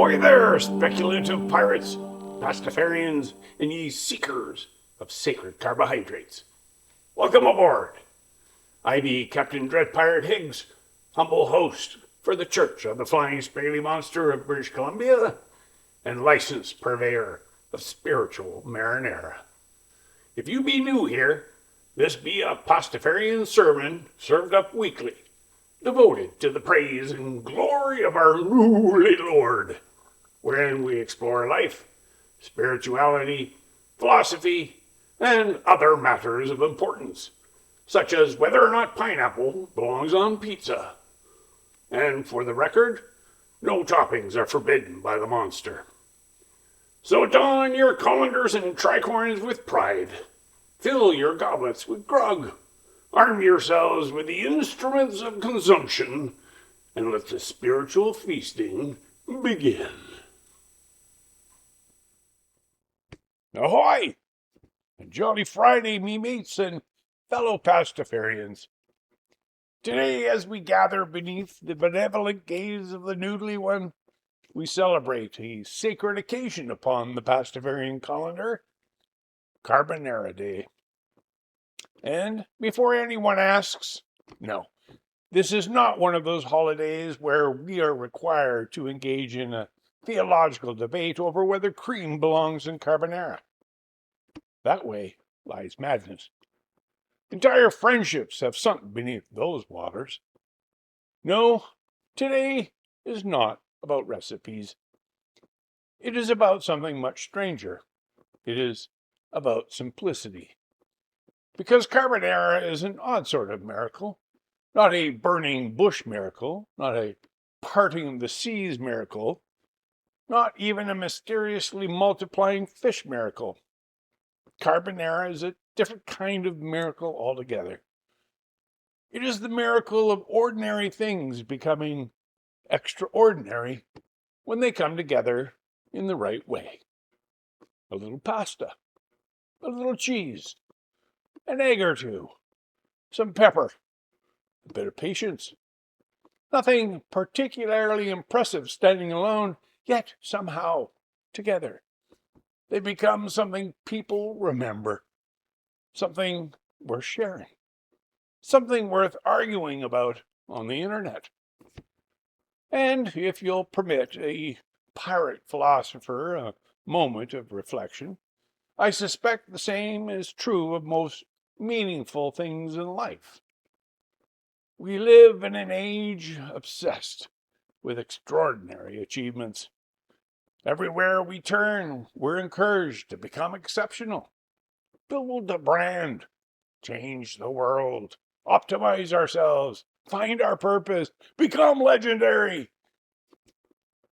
Ahoy there, speculative pirates, Pastafarians, and ye seekers of sacred carbohydrates. Welcome aboard. I be Captain Dread Pyrate Higgs, humble host for the Church of the Flying Scaly Monster of British Columbia, and licensed purveyor of spiritual marinara. If you be new here, this be a Pastafarian sermon served up weekly, devoted to the praise and glory of our lowly Lord, wherein we explore life, spirituality, philosophy, and other matters of importance, such as whether or not pineapple belongs on pizza. And for the record, no toppings are forbidden by the monster. So don your colanders and tricorns with pride, fill your goblets with grog, arm yourselves with the instruments of consumption, and let the spiritual feasting begin. Ahoy! A jolly Friday, me mates and fellow Pastafarians. Today, as we gather beneath the benevolent gaze of the Noodly One, we celebrate a sacred occasion upon the Pastafarian calendar, Carbonara Day. And before anyone asks, no, this is not one of those holidays where we are required to engage in a theological debate over whether cream belongs in carbonara. That way lies madness. Entire friendships have sunk beneath those waters. No, today is not about recipes. It is about something much stranger. It is about simplicity. Because carbonara is an odd sort of miracle, not a burning bush miracle, not a parting of the seas miracle, not even a mysteriously multiplying fish miracle. Carbonara is a different kind of miracle altogether. It is the miracle of ordinary things becoming extraordinary when they come together in the right way. A little pasta, a little cheese, an egg or two, some pepper, a bit of patience. Nothing particularly impressive standing alone, yet somehow together they become something people remember, something worth sharing, something worth arguing about on the internet. And if you'll permit a pirate philosopher a moment of reflection, I suspect the same is true of most meaningful things in life. We live in an age obsessed with extraordinary achievements. Everywhere we turn, we're encouraged to become exceptional, build a brand, change the world, optimize ourselves, find our purpose, become legendary.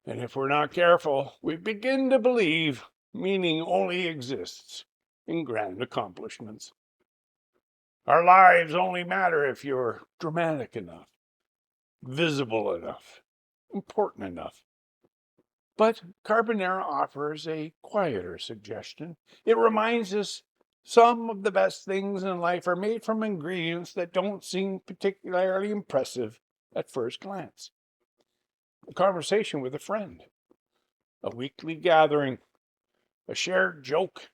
And if we're not careful, we begin to believe meaning only exists in grand accomplishments. Our lives only matter if you're dramatic enough, visible enough, important enough. But carbonara offers a quieter suggestion. It reminds us some of the best things in life are made from ingredients that don't seem particularly impressive at first glance. A conversation with a friend, a weekly gathering, a shared joke,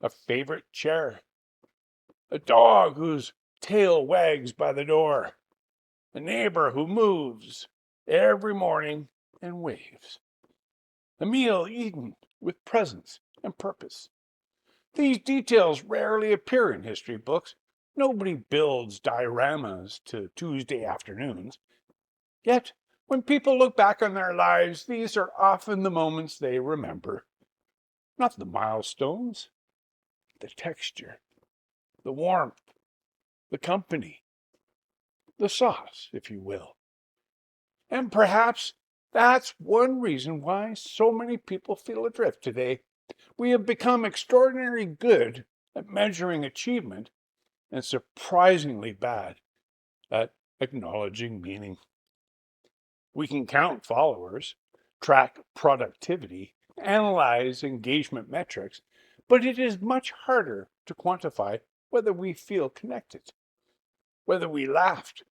a favorite chair, a dog whose tail wags by the door, a neighbor who moves every morning and waves, a meal eaten with presence and purpose. These details rarely appear in history books. Nobody builds dioramas to Tuesday afternoons. Yet, when people look back on their lives, these are often the moments they remember. Not the milestones, the texture, the warmth, the company, the sauce, if you will. And perhaps that's one reason why so many people feel adrift today. We have become extraordinarily good at measuring achievement and surprisingly bad at acknowledging meaning. We can count followers, track productivity, analyze engagement metrics, but it is much harder to quantify whether we feel connected, whether we laughed,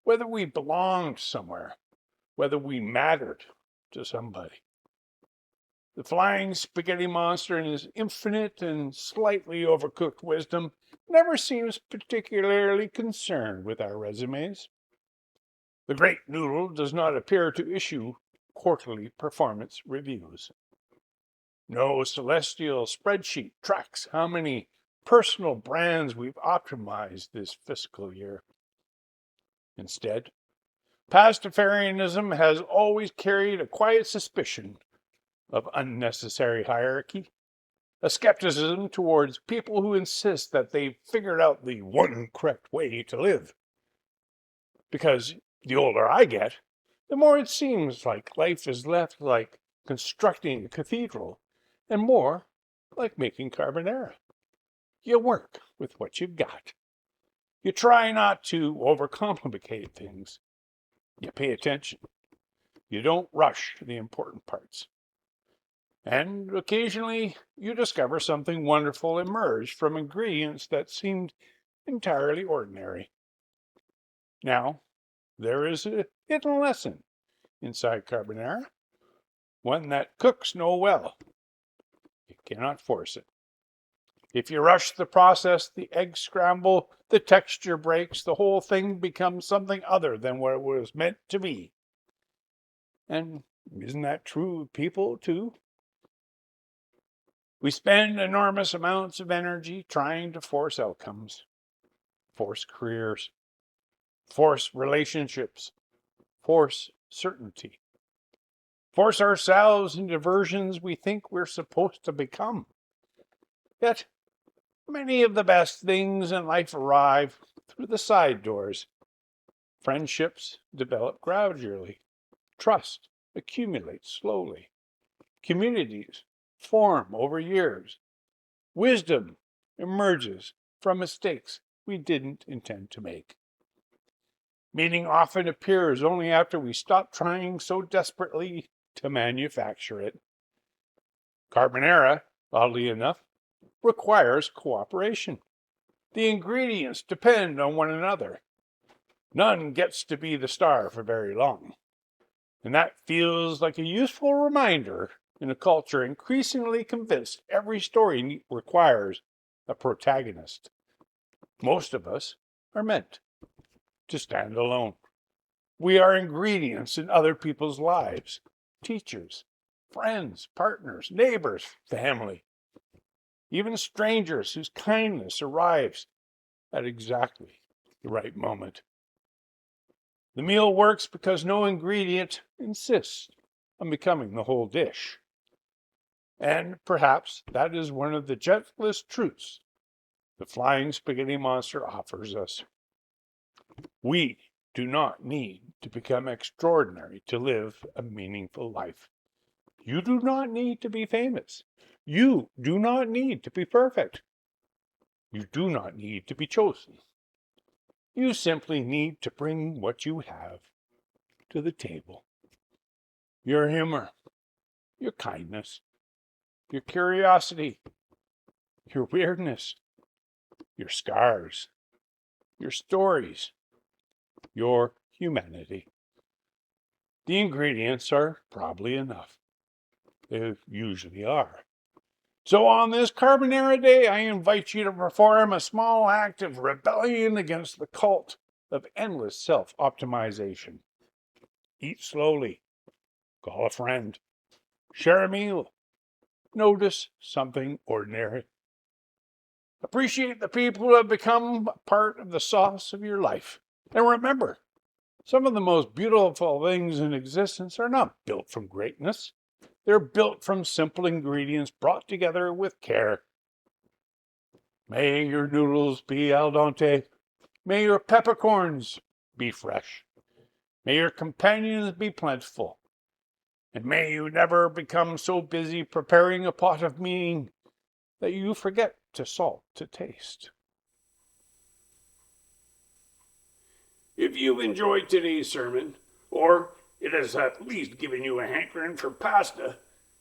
whether we belonged somewhere, whether we mattered to somebody. The flying spaghetti monster, in his infinite and slightly overcooked wisdom, never seems particularly concerned with our resumes. The Great Noodle does not appear to issue quarterly performance reviews. No celestial spreadsheet tracks how many personal brands we've optimized this fiscal year. Instead, Pastafarianism has always carried a quiet suspicion of unnecessary hierarchy, a skepticism towards people who insist that they've figured out the one correct way to live. Because the older I get, the more it seems like life is left like constructing a cathedral, and more like making carbonara. You work with what you've got. You try not to overcomplicate things. You pay attention. You don't rush the important parts. And occasionally you discover something wonderful emerge from ingredients that seemed entirely ordinary. Now, there is a hidden lesson inside carbonara, one that cooks know well. You cannot force it. If you rush the process, the eggs scramble, the texture breaks, the whole thing becomes something other than what it was meant to be. And isn't that true of people, too? We spend enormous amounts of energy trying to force outcomes, force careers, force relationships, force certainty, force ourselves into versions we think we're supposed to become. Yet, many of the best things in life arrive through the side doors. Friendships develop gradually. Trust accumulates slowly. Communities form over years. Wisdom emerges from mistakes we didn't intend to make. Meaning often appears only after we stop trying so desperately to manufacture it. Carbonara, oddly enough, requires cooperation. The ingredients depend on one another. None gets to be the star for very long. And that feels like a useful reminder in a culture increasingly convinced every story requires a protagonist. Most of us are meant to stand alone. We are ingredients in other people's lives, teachers, friends, partners, neighbors, family, even strangers whose kindness arrives at exactly the right moment. The meal works because no ingredient insists on becoming the whole dish. And perhaps that is one of the gentlest truths the flying spaghetti monster offers us. We do not need to become extraordinary to live a meaningful life. You do not need to be famous. You do not need to be perfect. You do not need to be chosen. You simply need to bring what you have to the table. Your humor, your kindness, your curiosity, your weirdness, your scars, your stories, your humanity. The ingredients are probably enough. They usually are. So on this Carbonara Day, I invite you to perform a small act of rebellion against the cult of endless self-optimization. Eat slowly. Call a friend. Share a meal. Notice something ordinary. Appreciate the people who have become part of the sauce of your life. And remember, some of the most beautiful things in existence are not built from greatness. They're built from simple ingredients brought together with care. May your noodles be al dente. May your peppercorns be fresh. May your companions be plentiful. And may you never become so busy preparing a pot of meaning that you forget to salt to taste. If you've enjoyed today's sermon, or it has at least given you a hankering for pasta,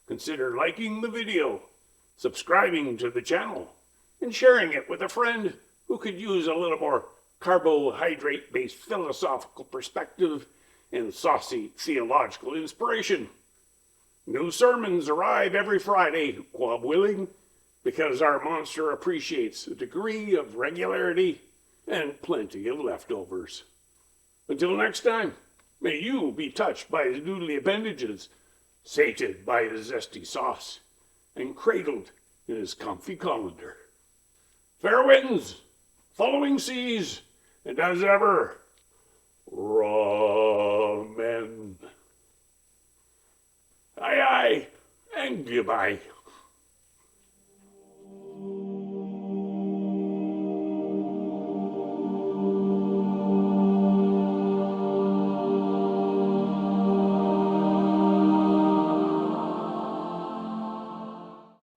consider liking the video, subscribing to the channel, and sharing it with a friend who could use a little more carbohydrate-based philosophical perspective and saucy theological inspiration. New sermons arrive every Friday, quab willing, because our monster appreciates a degree of regularity and plenty of leftovers. Until next time, may you be touched by his noodly appendages, sated by his zesty sauce, and cradled in his comfy colander. Fair winds, following seas, and as ever, ramen. Aye, aye, and goodbye.